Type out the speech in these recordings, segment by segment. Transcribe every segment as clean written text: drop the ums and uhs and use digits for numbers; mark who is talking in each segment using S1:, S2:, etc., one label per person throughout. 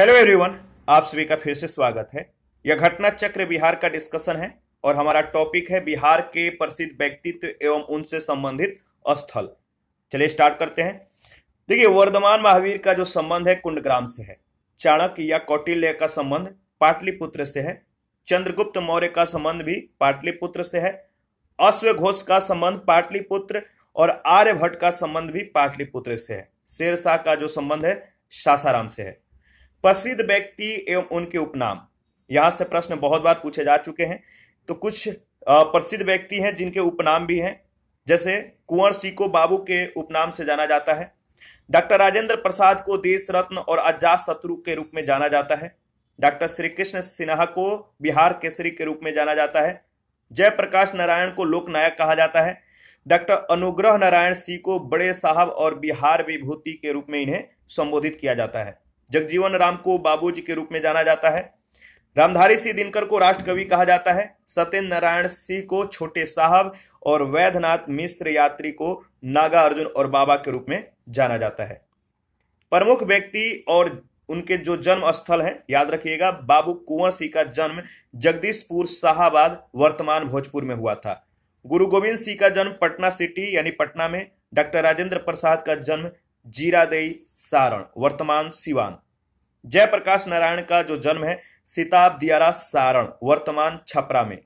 S1: Hello everyone, आप सभी का फिर से स्वागत है। यह घटना चक्र बिहार का डिस्कशन है और हमारा टॉपिक है बिहार के प्रसिद्ध व्यक्तित्व एवं उनसे संबंधित स्थल। चलिए स्टार्ट करते हैं। देखिए, वर्धमान महावीर का जो संबंध है कुंडग्राम से है। चाणक्य या कौटिल्य का संबंध पाटलिपुत्र से है। चंद्रगुप्त मौर्य का संबंध भी पाटलिपुत्र से है। अश्वघोष का संबंध पाटलिपुत्र और आर्यभट्ट का संबंध भी पाटलिपुत्र से है। शेरशाह का जो संबंध है सासाराम से है। प्रसिद्ध व्यक्ति एवं उनके उपनाम, यहां से प्रश्न बहुत बार पूछे जा चुके हैं। तो कुछ प्रसिद्ध व्यक्ति हैं जिनके उपनाम भी हैं, जैसे कुंवर सिंह को बाबू के उपनाम से जाना जाता है। डॉक्टर राजेंद्र प्रसाद को देश रत्न और अजात शत्रु के रूप में जाना जाता है। डॉक्टर श्री कृष्ण सिन्हा को बिहार केसरी के रूप में जाना जाता है। जयप्रकाश नारायण को लोकनायक कहा जाता है। डॉक्टर अनुग्रह नारायण सिंह को बड़े साहब और बिहार विभूति के रूप में इन्हें संबोधित किया जाता है। जगजीवन राम को बाबूजी के रूप में जाना जाता है। रामधारी सिंह दिनकर को राष्ट्रकवि कहा जाता है। सत्येंद्र नारायण सिंह को छोटे साहब और वैद्यनाथ मिश्र यात्री को नागा अर्जुन और बाबा के रूप में जाना जाता है। प्रमुख व्यक्ति और उनके जो जन्म स्थल हैं, याद रखिएगा, बाबू कुंवर सिंह का जन्म जगदीशपुर शाहाबाद वर्तमान भोजपुर में हुआ था। गुरु गोविंद सिंह का जन्म पटना सिटी यानी पटना में। डॉक्टर राजेंद्र प्रसाद का जन्म जीरादेई सारण वर्तमान सिवान। जयप्रकाश नारायण का जो जन्म है सिताब दियारा सारण वर्तमान छपरा में।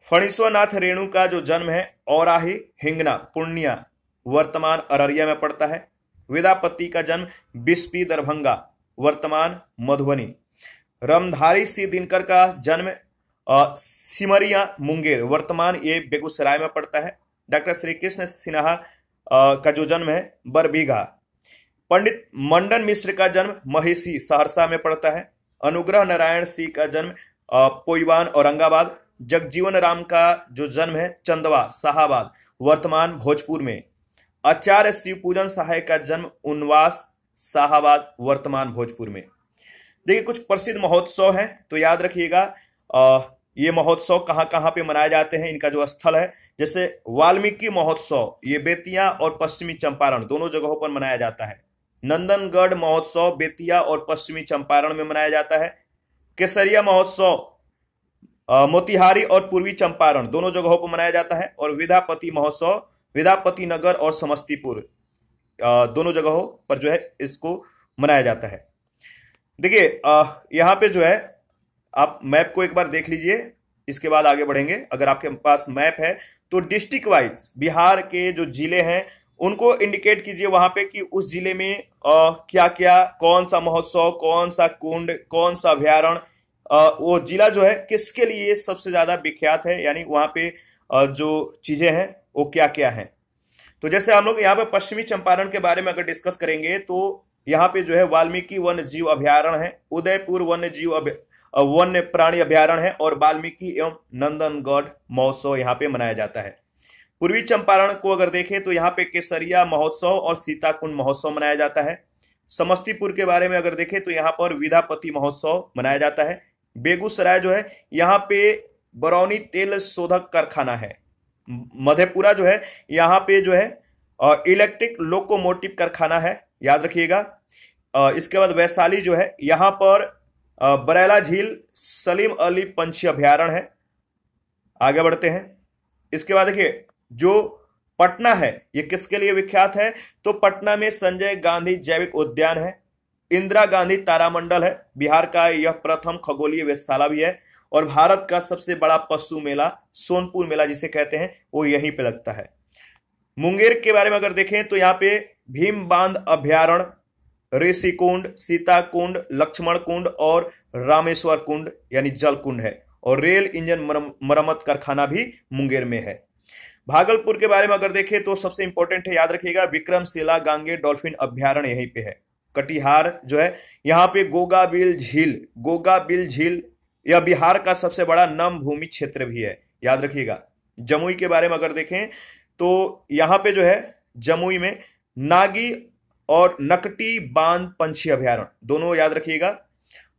S1: फणीश्वरनाथ रेणु का जो जन्म है औराही हिंगना पूर्णिया वर्तमान अररिया में पड़ता है। विद्यापति का जन्म बिस्पी दरभंगा वर्तमान मधुबनी। रामधारी सिंह दिनकर का जन्म सिमरिया मुंगेर वर्तमान ये बेगूसराय में पड़ता है। डॉक्टर श्री कृष्ण सिन्हा का जो जन्म है बरबीघा। पंडित मंडन मिश्र का जन्म महिषी सहरसा में पड़ता है। अनुग्रह नारायण सिंह का जन्म पोईवान औरंगाबाद। जगजीवन राम का जो जन्म है चंदवा शाहाबाद वर्तमान भोजपुर में। आचार्य शिवपूजन सहाय का जन्म उनवास शाहाबाद वर्तमान भोजपुर में। देखिए, कुछ प्रसिद्ध महोत्सव हैं, तो याद रखिएगा ये महोत्सव कहाँ कहाँ पे मनाए जाते हैं, इनका जो स्थल है। जैसे वाल्मीकि महोत्सव, ये बेतिया और पश्चिमी चंपारण दोनों जगहों पर मनाया जाता है। नंदनगढ़ महोत्सव बेतिया और पश्चिमी चंपारण में मनाया जाता है। केसरिया महोत्सव मोतिहारी और पूर्वी चंपारण दोनों जगहों पर मनाया जाता है। और विद्यापति महोत्सव विद्यापति नगर और समस्तीपुर दोनों जगहों पर जो है इसको मनाया जाता है। देखिए, यहाँ पे जो है आप मैप को एक बार देख लीजिए, इसके बाद आगे बढ़ेंगे। अगर आपके पास मैप है तो डिस्ट्रिक्ट वाइज बिहार के जो जिले हैं उनको इंडिकेट कीजिए वहां पे कि उस जिले में क्या क्या, कौन सा महोत्सव, कौन सा कुंड, कौन सा अभ्यारण्य, वो जिला जो है किसके लिए सबसे ज्यादा विख्यात है, यानी वहां पे जो चीजें हैं वो क्या क्या हैं। तो जैसे हम लोग यहाँ पे पश्चिमी चंपारण के बारे में अगर डिस्कस करेंगे तो यहाँ पे जो है वाल्मीकि वन्य जीव अभ्यारण्य है, उदयपुर वन्य प्राणी अभ्यारण्य है और वाल्मीकि एवं नंदनगढ़ महोत्सव यहाँ पे मनाया जाता है। पूर्वी चंपारण को अगर देखें तो यहाँ पे केसरिया महोत्सव और सीताकुंड महोत्सव मनाया जाता है। समस्तीपुर के बारे में अगर देखें तो यहाँ पर विद्यापति महोत्सव मनाया जाता है। बेगूसराय जो है यहाँ पे बरौनी तेल शोधक कारखाना है। मधेपुरा जो है यहाँ पे जो है इलेक्ट्रिक लोकोमोटिव कारखाना है, याद रखिएगा। इसके बाद वैशाली जो है यहाँ पर बरैला झील सलीम अली पंछी अभ्यारण्य है। आगे बढ़ते हैं। इसके बाद देखिए, जो पटना है ये किसके लिए विख्यात है, तो पटना में संजय गांधी जैविक उद्यान है। इंदिरा गांधी तारामंडल है। बिहार का यह प्रथम खगोलीय वेधशाला भी है। और भारत का सबसे बड़ा पशु मेला सोनपुर मेला जिसे कहते हैं वो यहीं पे लगता है। मुंगेर के बारे में अगर देखें तो यहाँ पे भीम बांध अभ्यारण्य, ऋषि कुंड, सीता कुंड, लक्ष्मण कुंड और रामेश्वर कुंड यानी जल कुंड है। और रेल इंजन मरम्मत कारखाना भी मुंगेर में है। भागलपुर के बारे में अगर देखें तो सबसे इंपॉर्टेंट है, याद रखिएगा, विक्रमशिला गांगे डॉल्फिन अभ्यारण्य यहीं पे है। कटिहार जो है यहाँ पे गोगाबिल झील यह बिहार का सबसे बड़ा नम भूमि क्षेत्र भी है, याद रखिएगा। जमुई के बारे में अगर देखें तो यहाँ पे जो है जमुई में नागी और नकटी बांध पंछी अभ्यारण्य दोनों याद रखिएगा।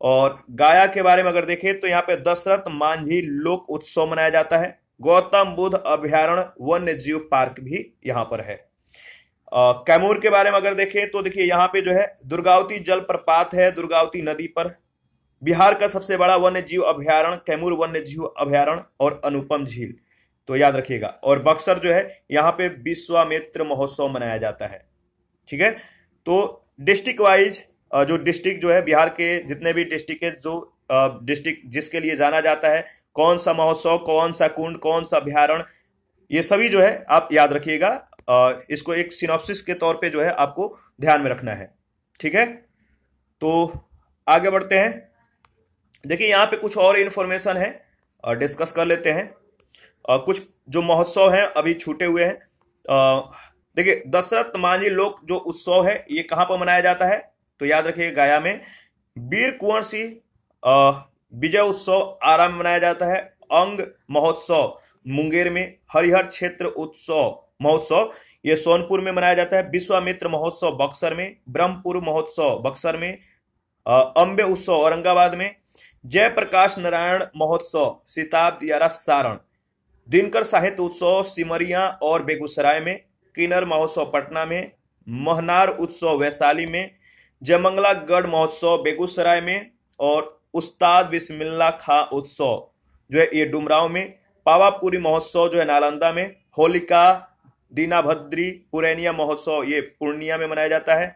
S1: और गया के बारे में अगर देखें तो यहाँ पे दशरथ मांझी लोक उत्सव मनाया जाता है। गौतम बुद्ध अभ्यारण्य वन्य जीव पार्क भी यहाँ पर है। कैमूर के बारे में अगर देखें तो देखिए यहाँ पे जो है दुर्गावती जलप्रपात है दुर्गावती नदी पर। बिहार का सबसे बड़ा वन्य जीव अभ्यारण्य कैमूर वन्य जीव अभ्यारण्य और अनुपम झील, तो याद रखिएगा। और बक्सर जो है यहाँ पे विश्वामित्र महोत्सव मनाया जाता है। ठीक है, तो डिस्ट्रिक्ट वाइज जो डिस्ट्रिक्ट जो है बिहार के जितने भी डिस्ट्रिक्ट है, जो डिस्ट्रिक्ट जिसके लिए जाना जाता है, कौन सा महोत्सव, कौन सा कुंड, कौन सा अभ्यारण्य, ये सभी जो है आप याद रखिएगा। इसको एक सिनॉप्सिस के तौर पे जो है आपको ध्यान में रखना है। ठीक है, तो आगे बढ़ते हैं। देखिए यहाँ पे कुछ और इंफॉर्मेशन है, डिस्कस कर लेते हैं। कुछ जो महोत्सव हैं अभी छूटे हुए हैं। देखिए दशरथ मांझी लोक जो उत्सव है ये कहाँ पर मनाया जाता है, तो याद रखिए गया में। वीर कुंवर सिंह विजय उत्सव आरा में मनाया जाता है। अंग महोत्सव मुंगेर में। हरिहर क्षेत्र उत्सव महोत्सव ये सोनपुर में मनाया जाता है। विश्वामित्र महोत्सव बक्सर में। ब्रह्मपुर महोत्सव बक्सर में। अंबे उत्सव औरंगाबाद में। जयप्रकाश नारायण महोत्सव सिताब दियारा सारण। दिनकर साहित्य उत्सव सिमरिया और बेगूसराय में। किन्नर महोत्सव पटना में। महनार उत्सव वैशाली में। जयमंगला गढ़ महोत्सव बेगूसराय में। और उस्ताद बिस्मिल्ला खां उत्सव जो है ये डुमरांव में। पावापुरी महोत्सव जो है नालंदा में। होलिका दीनाभद्री पुरैनिया महोत्सव ये पूर्णिया में मनाया जाता है।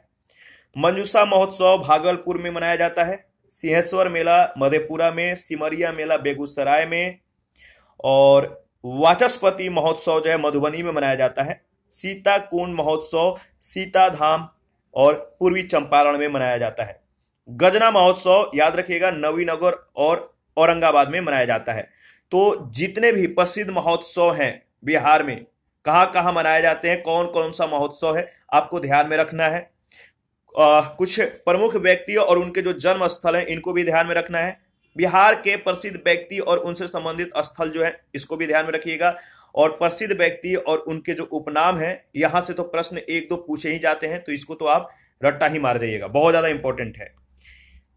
S1: मंजूषा महोत्सव भागलपुर में मनाया जाता है। सिंहेश्वर मेला मधेपुरा में। सिमरिया मेला बेगूसराय में। और वाचस्पति महोत्सव जो है मधुबनी में मनाया जाता है। सीता कुंड महोत्सव सीता धाम और पूर्वी चंपारण में मनाया जाता है। गजना महोत्सव याद रखिएगा नवीनगर और औरंगाबाद में मनाया जाता है। तो जितने भी प्रसिद्ध महोत्सव हैं बिहार में कहाँ कहाँ मनाए जाते हैं, कौन कौन सा महोत्सव है, आपको ध्यान में रखना है। कुछ प्रमुख व्यक्ति और उनके जो जन्म स्थल हैं इनको भी ध्यान में रखना है। बिहार के प्रसिद्ध व्यक्ति और उनसे संबंधित स्थल जो है इसको भी ध्यान में रखिएगा। और प्रसिद्ध व्यक्ति और उनके जो उपनाम हैं यहां से तो प्रश्न एक दो पूछे ही जाते हैं, तो इसको तो आप रट्टा ही मार जाइएगा, बहुत ज्यादा इंपॉर्टेंट है।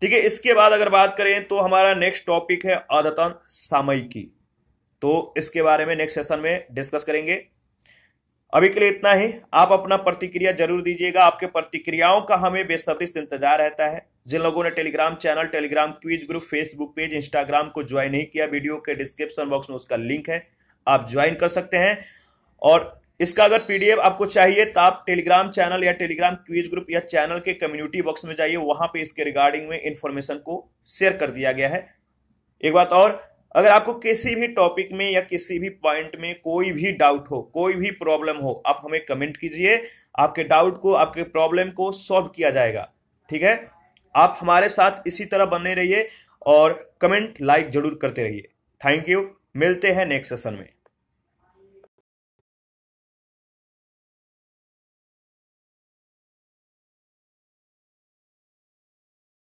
S1: ठीक है, इसके बाद अगर बात करें तो हमारा नेक्स्ट टॉपिक है अद्यतन सामयिकी, तो इसके बारे में नेक्स्ट सेशन में डिस्कस करेंगे। अभी के लिए इतना ही। आप अपना प्रतिक्रिया जरूर दीजिएगा, आपके प्रतिक्रियाओं का हमें बेसब्री से इंतजार रहता है। जिन लोगों ने Telegram channel, Telegram quiz group, Facebook page, Instagram को ज्वाइन नहीं किया, वीडियो के डिस्क्रिप्शन बॉक्स में उसका लिंक है, आप ज्वाइन कर सकते हैं। और इसका अगर पीडीएफ आपको चाहिए तो आप टेलीग्राम चैनल या टेलीग्राम क्विज ग्रुप या चैनल के कम्युनिटी बॉक्स में जाइए, वहां पे इसके रिगार्डिंग में इंफॉर्मेशन को शेयर कर दिया गया है। एक बात और, अगर आपको किसी भी टॉपिक में या किसी भी पॉइंट में कोई भी डाउट हो, कोई भी प्रॉब्लम हो, आप हमें कमेंट कीजिए, आपके डाउट को, आपके प्रॉब्लम को सॉल्व किया जाएगा। ठीक है, आप हमारे साथ इसी तरह बने रहिए और कमेंट लाइक जरूर करते रहिए। थैंक यू, मिलते हैं नेक्स्ट सेशन में।